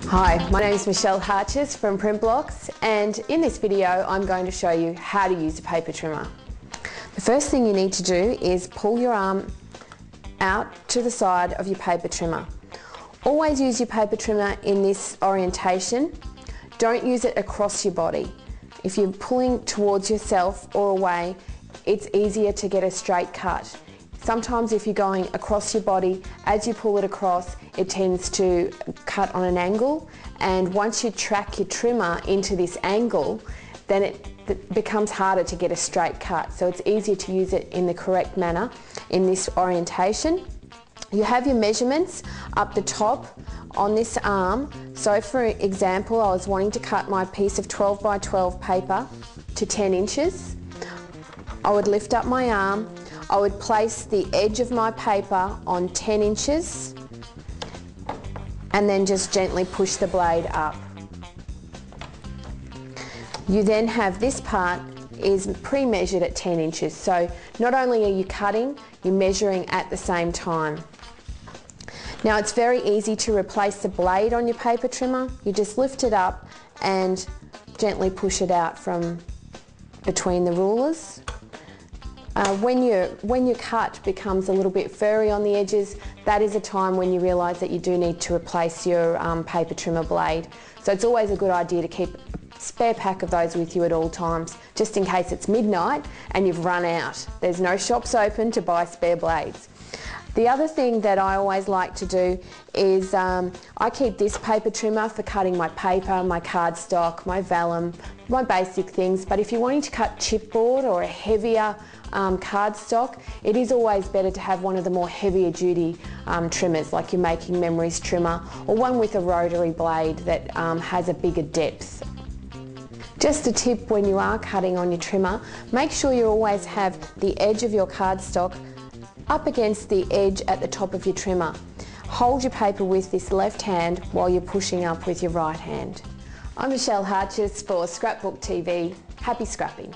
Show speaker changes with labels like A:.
A: Hi, my name is Michelle Harches from Printblocks, and in this video I'm going to show you how to use a paper trimmer. The first thing you need to do is pull your arm out to the side of your paper trimmer. Always use your paper trimmer in this orientation. Don't use it across your body. If you're pulling towards yourself or away, it's easier to get a straight cut. Sometimes if you're going across your body, as you pull it across, it tends to cut on an angle, and once you track your trimmer into this angle, then it becomes harder to get a straight cut. So it's easier to use it in the correct manner in this orientation. You have your measurements up the top on this arm. So for example, I was wanting to cut my piece of 12 by 12 paper to 10 inches. I would lift up my arm. I would place the edge of my paper on 10 inches and then just gently push the blade up. You then have this part is pre-measured at 10 inches. So not only are you cutting, you're measuring at the same time. Now it's very easy to replace the blade on your paper trimmer. You just lift it up and gently push it out from between the rulers. When your cut becomes a little bit furry on the edges, that is a time when you realise that you do need to replace your paper trimmer blade. So it's always a good idea to keep a spare pack of those with you at all times, just in case it's midnight and you've run out. There's no shops open to buy spare blades. The other thing that I always like to do is I keep this paper trimmer for cutting my paper, my cardstock, my vellum, my basic things. But if you're wanting to cut chipboard or a heavier cardstock, it is always better to have one of the more heavier duty trimmers, like your Making Memories trimmer, or one with a rotary blade that has a bigger depth. Just a tip when you are cutting on your trimmer, make sure you always have the edge of your cardstock up against the edge at the top of your trimmer. Hold your paper with this left hand while you're pushing up with your right hand. I'm Michelle Harches for Scrapbook TV. Happy scrapping.